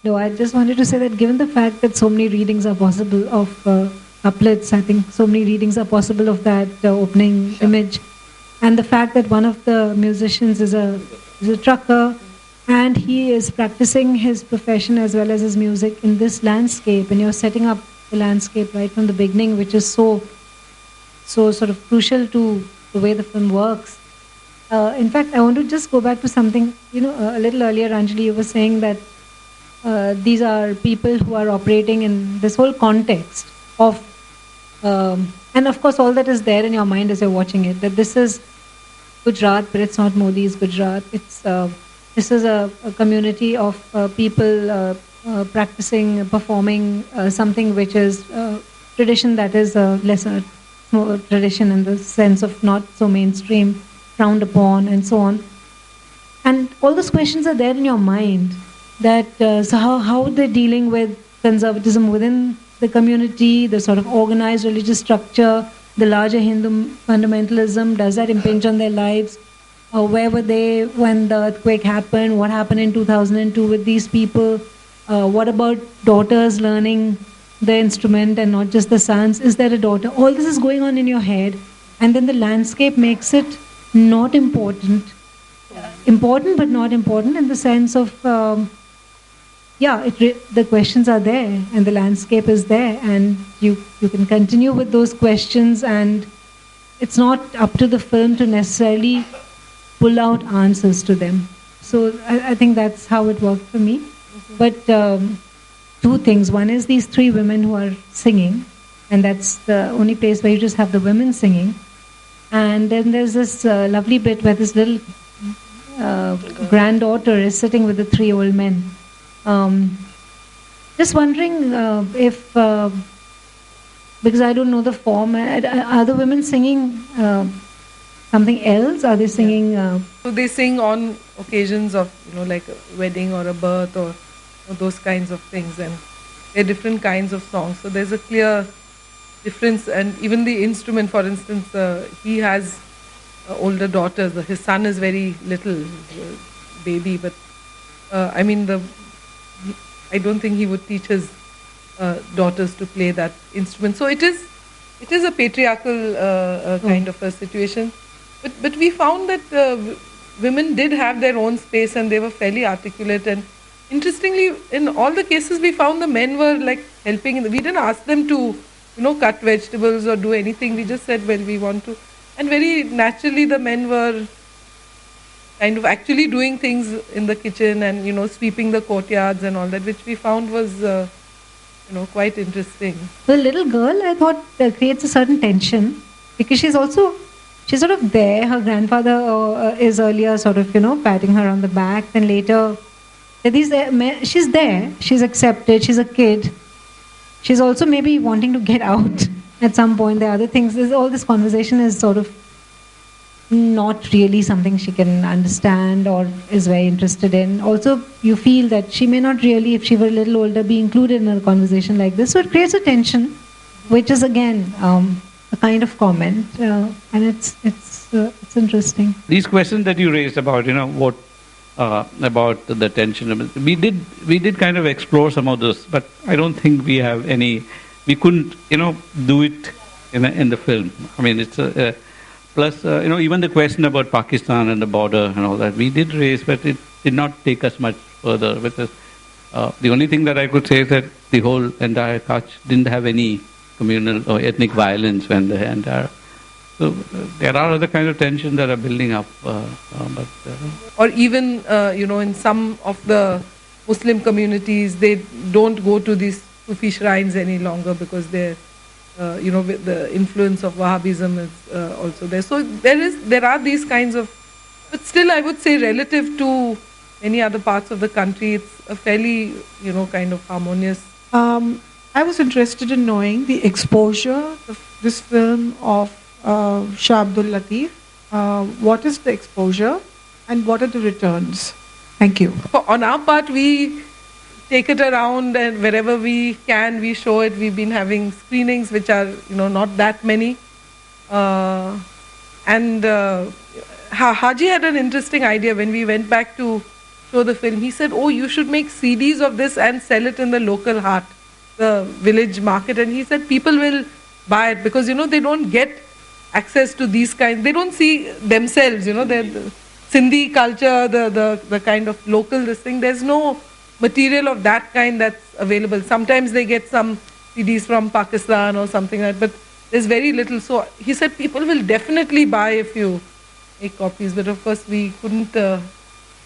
No, I just wanted to say that given the fact that so many readings are possible of couplets, I think so many readings are possible of that opening image, and the fact that one of the musicians is a trucker, and he is practicing his profession as well as his music in this landscape, and you're setting up the landscape right from the beginning, which is so sort of crucial to the way the film works. In fact, I want to just go back to something, a little earlier, Anjali, you were saying that these are people who are operating in this whole context of, and of course, all that is there in your mind as you're watching it, that this is Gujarat, but it's not Modi's Gujarat. This is a community of people practicing, performing something which is tradition that is a lesser tradition in the sense of not so mainstream, frowned upon, and so on. And all those questions are there in your mind. That so how they're dealing with conservatism within the community, the sort of organized religious structure, the larger Hindu fundamentalism, does that impinge on their lives? Where were they when the earthquake happened? What happened in 2002 with these people? What about daughters learning the instrument and not just the sons? Is there a daughter? All this is going on in your head, and then the landscape makes it not important. Important but not important in the sense of, the questions are there and the landscape is there, and you can continue with those questions, and it's not up to the film to necessarily pull out answers to them. So I think that's how it worked for me. But two things. One is these three women who are singing, and that's the only place where you just have the women singing. And then there's this lovely bit where this little granddaughter is sitting with the three old men. Just wondering if, because I don't know the form, are the women singing something else? Are they singing? So they sing on occasions of, like a wedding or a birth or those kinds of things, and there are different kinds of songs. So there's a clear difference, and even the instrument, for instance, he has older daughters. His son is very little, baby, but I don't think he would teach his daughters to play that instrument. So it is a patriarchal kind of a situation. But we found that women did have their own space and they were fairly articulate. And interestingly, in all the cases, we found the men were like helping. We didn't ask them to, cut vegetables or do anything. We just said, well, we want to. And very naturally, the men were kind of actually doing things in the kitchen and, sweeping the courtyards and all that, which we found was, quite interesting. The little girl, I thought, creates a certain tension because she's sort of there. Her grandfather is earlier sort of, patting her on the back. Then later, she's there. She's accepted. She's a kid. She's also maybe wanting to get out at some point. The other things, all this conversation is sort of not really something she can understand or is very interested in. Also, you feel that she may not really, if she were a little older, be included in a conversation like this. So it creates a tension, which is again a kind of comment, and it's interesting. These questions that you raised about, what about the tension, we did kind of explore some of those, but I don't think we have any. We couldn't, do it in the film. I mean, it's plus, even the question about Pakistan and the border and all that, we did raise, but it did not take us much further. Because the only thing that I could say is that the whole entire Kutch didn't have any communal or ethnic violence when the entire. So there are other kinds of tensions that are building up. Or even, in some of the Muslim communities, they don't go to these Sufi shrines any longer because they're, with the influence of Wahhabism is also there. So there are these kinds of, but still I would say relative to many other parts of the country, it's a fairly, kind of harmonious. I was interested in knowing the exposure of this film of Shah Abdul Latif. What is the exposure and what are the returns? Thank you. On our part, we take it around and wherever we can, we show it. We've been having screenings which are, not that many. And Haji had an interesting idea when we went back to show the film, he said, "Oh, you should make CDs of this and sell it in the local heart, the village market." And he said people will buy it because they don't get access to these kinds. They don't see themselves. The Sindhi culture, the kind of local this thing. There's no material of that kind that's available. Sometimes they get some CDs from Pakistan or something like that, but there's very little. So he said people will definitely buy if you make copies, but of course we couldn't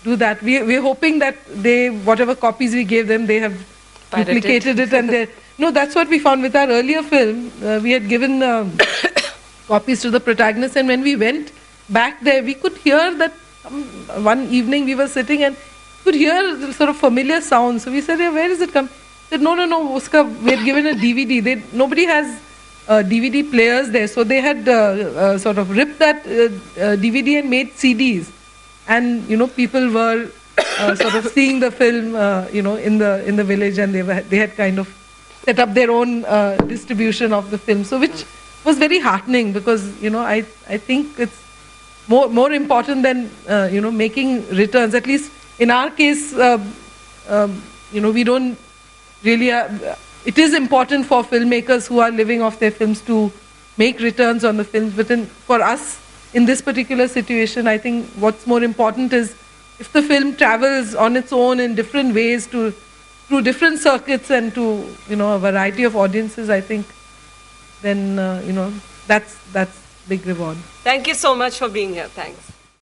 do that. We're hoping that whatever copies we gave them, they have duplicated it, and that's what we found with our earlier film. We had given copies to the protagonists, and when we went back there, we could hear that one evening we were sitting and could hear the sort of familiar sounds. So we said, "Yeah, where does it come?" They said, no, we had given a DVD. Nobody has DVD players there, so they had sort of ripped that DVD and made CDs, and people were sort of seeing the film, in the village, and they had kind of set up their own distribution of the film, so which was very heartening because I think it's more important than making returns. At least in our case, we don't really. It is important for filmmakers who are living off their films to make returns on the films, but for us in this particular situation, I think what's more important is if the film travels on its own in different ways through different circuits and to a variety of audiences, I think then that's big reward. Thank you so much for being here. Thanks.